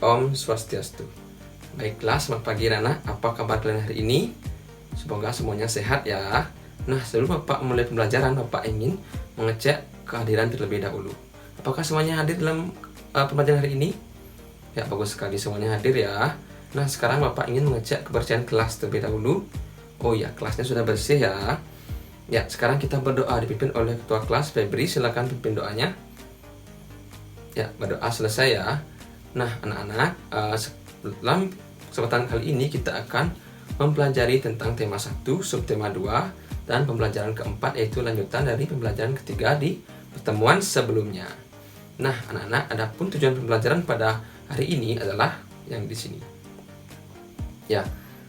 Om Swastiastu. Baiklah, selamat pagi anak. Apa kabar kalian hari ini? Semoga semuanya sehat ya. Nah, sebelum Bapak mulai pembelajaran, Bapak ingin mengecek kehadiran terlebih dahulu. Apakah semuanya hadir dalam pembelajaran hari ini? Ya, bagus sekali semuanya hadir ya. Nah, sekarang Bapak ingin mengecek kebersihan kelas terlebih dahulu. Oh ya, kelasnya sudah bersih ya. Ya, sekarang kita berdoa dipimpin oleh Ketua Kelas Febri. Silakan pimpin doanya. Ya, berdoa selesai ya. Nah, anak-anak, dalam kesempatan kali ini kita akan mempelajari tentang tema 1, subtema 2, dan pembelajaran keempat yaitu lanjutan dari pembelajaran ketiga di pertemuan sebelumnya. Nah, anak-anak, adapun tujuan pembelajaran pada hari ini adalah yang di sini. Ya,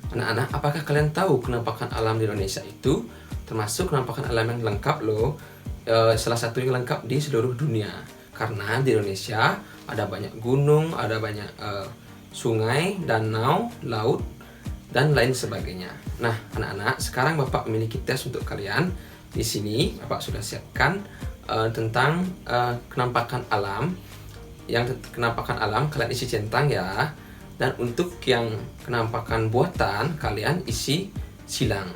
anak-anak, apakah kalian tahu penampakan alam di Indonesia itu termasuk penampakan alam yang lengkap loh, salah satu yang lengkap di seluruh dunia. Karena di Indonesia ada banyak gunung, ada banyak sungai, danau, laut, dan lain sebagainya. Nah, anak-anak, sekarang Bapak memiliki tes untuk kalian. Di sini Bapak sudah siapkan tentang kenampakan alam. Yang kenampakan alam kalian isi centang ya. Dan untuk yang kenampakan buatan kalian isi silang.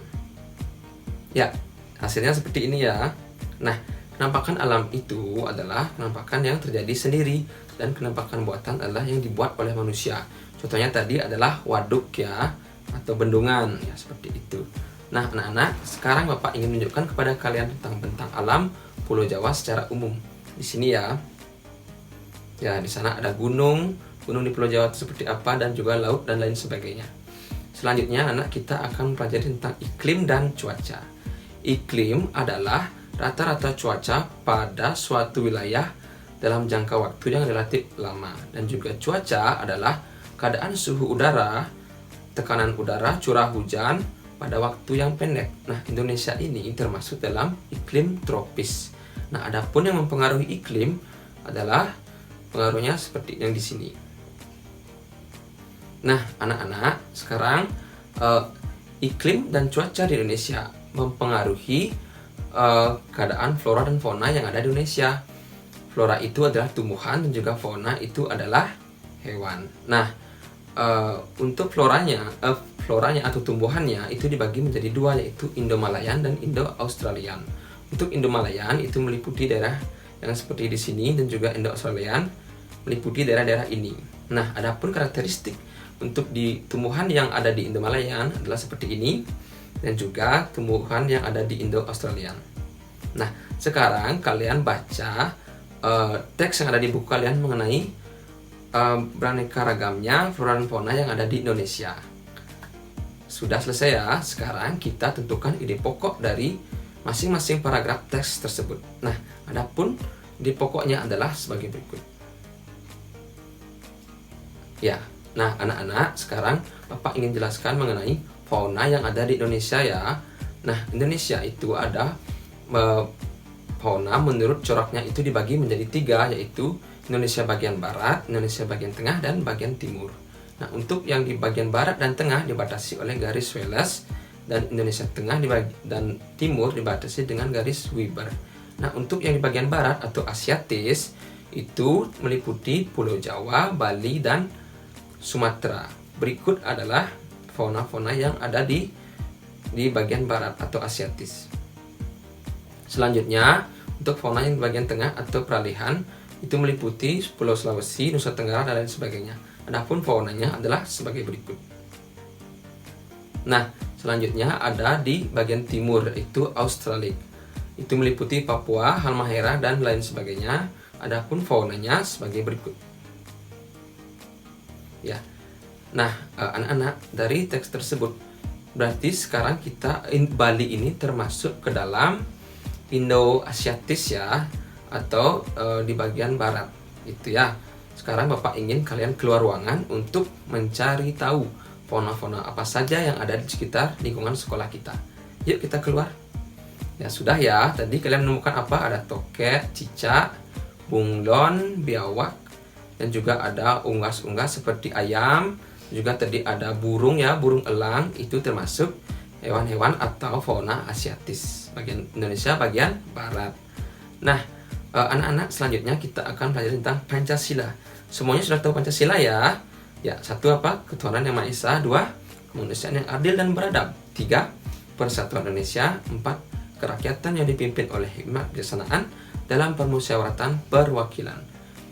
Ya, hasilnya seperti ini ya. Nah, penampakan alam itu adalah penampakan yang terjadi sendiri dan penampakan buatan adalah yang dibuat oleh manusia. Contohnya tadi adalah waduk ya, atau bendungan ya, seperti itu. Nah, anak-anak, sekarang Bapak ingin menunjukkan kepada kalian tentang bentang alam Pulau Jawa secara umum. Di sini ya. Ya, di sana ada gunung di Pulau Jawa itu seperti apa, dan juga laut dan lain sebagainya. Selanjutnya, anak, kita akan mempelajari tentang iklim dan cuaca. Iklim adalah rata-rata cuaca pada suatu wilayah dalam jangka waktu yang relatif lama. Dan juga cuaca adalah keadaan suhu udara, tekanan udara, curah hujan pada waktu yang pendek. Nah, Indonesia ini termasuk dalam iklim tropis. Nah, adapun yang mempengaruhi iklim adalah pengaruhnya seperti yang di sini. Nah, anak-anak, sekarang iklim dan cuaca di Indonesia mempengaruhi keadaan flora dan fauna yang ada di Indonesia. Flora itu adalah tumbuhan dan juga fauna itu adalah hewan. Nah, untuk floranya atau tumbuhannya itu dibagi menjadi dua, yaitu Indo-Malayan dan Indo-Australian. Untuk Indo-Malayan itu meliputi daerah yang seperti di sini, dan juga Indo-Australian meliputi daerah-daerah ini. Nah, adapun karakteristik untuk di tumbuhan yang ada di Indo-Malayan adalah seperti ini, dan juga tumbuhan yang ada di Indo-Australian. Nah, sekarang kalian baca teks yang ada di buku kalian mengenai beraneka ragamnya flora dan fauna yang ada di Indonesia. Sudah selesai ya. Sekarang kita tentukan ide pokok dari masing-masing paragraf teks tersebut. Nah, adapun ide pokoknya adalah sebagai berikut. Ya, nah anak-anak, sekarang Bapak ingin jelaskan mengenai fauna yang ada di Indonesia ya. Nah, Indonesia itu ada fauna menurut coraknya itu dibagi menjadi 3, yaitu Indonesia bagian barat, Indonesia bagian tengah, dan bagian timur. Nah, untuk yang di bagian barat dan tengah dibatasi oleh garis Wallace, dan Indonesia tengah dan timur dibatasi dengan garis Weber. Nah, untuk yang di bagian barat atau Asiatis itu meliputi Pulau Jawa, Bali, dan Sumatera. Berikut adalah fauna-fauna yang ada di bagian barat atau Asiatis. Selanjutnya, untuk fauna yang di bagian tengah atau peralihan itu meliputi Pulau Sulawesi, Nusa Tenggara, dan lain sebagainya. Adapun faunanya adalah sebagai berikut. Nah, selanjutnya ada di bagian timur, yaitu Australia. Itu meliputi Papua, Halmahera, dan lain sebagainya. Adapun faunanya sebagai berikut. Ya. Nah, anak-anak, dari teks tersebut berarti sekarang Bali ini termasuk ke dalam Indo-Asiatis ya, atau di bagian barat itu ya. Sekarang Bapak ingin kalian keluar ruangan untuk mencari tahu fauna-fauna apa saja yang ada di sekitar lingkungan sekolah kita. Yuk kita keluar. Ya sudah ya, tadi kalian menemukan apa? Ada toket, cicak, bunglon, biawak, dan juga ada unggas-unggas seperti ayam. Juga tadi ada burung ya, burung elang, itu termasuk hewan-hewan atau fauna Asiatis bagian Indonesia bagian barat. Nah, Anak-anak, selanjutnya kita akan belajar tentang Pancasila. Semuanya sudah tahu Pancasila ya? Ya, satu apa? Ketuhanan yang Maha Esa. Dua, kemanusiaan yang adil dan beradab. Tiga, persatuan Indonesia. Empat, kerakyatan yang dipimpin oleh hikmat kebijaksanaan dalam permusyawaratan perwakilan.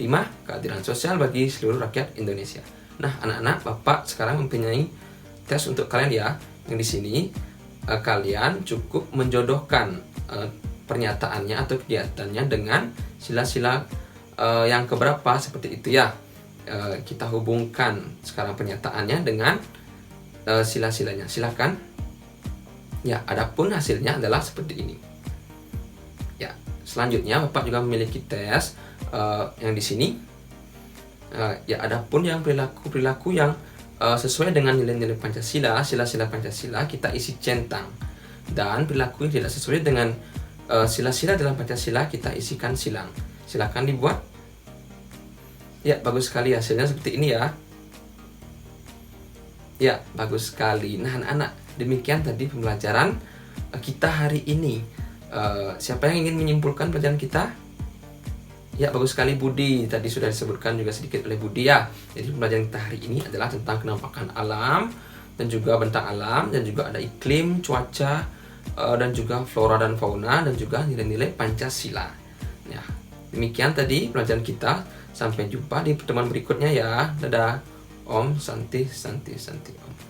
Lima, keadilan sosial bagi seluruh rakyat Indonesia. Nah, anak-anak, Bapak sekarang mempunyai tes untuk kalian ya. Yang di sini kalian cukup menjodohkan pernyataannya atau kegiatannya dengan sila-sila yang keberapa, seperti itu ya. Kita hubungkan sekarang pernyataannya dengan sila-silanya. Silakan. Ya, adapun hasilnya adalah seperti ini. Ya, selanjutnya Bapak juga memiliki tes yang di sini. Ya, adapun yang perilaku yang sesuai dengan nilai-nilai Pancasila, sila-sila Pancasila, kita isi centang. Dan perilaku yang tidak sesuai dengan sila-sila dalam Pancasila, kita isikan silang. Silakan dibuat. Ya, bagus sekali hasilnya seperti ini ya. Ya, bagus sekali. Nah, anak-anak, demikian tadi pembelajaran kita hari ini. Siapa yang ingin menyimpulkan pelajaran kita? Ya, bagus sekali Budi. Tadi sudah disebutkan juga sedikit oleh Budi ya. Jadi pembelajaran kita hari ini adalah tentang kenampakan alam, dan juga bentang alam, dan juga ada iklim, cuaca, dan juga flora dan fauna, dan juga nilai-nilai Pancasila. Ya, demikian tadi pelajaran kita. Sampai jumpa di pertemuan berikutnya ya. Dadah. Om Santi Santi Santi Om.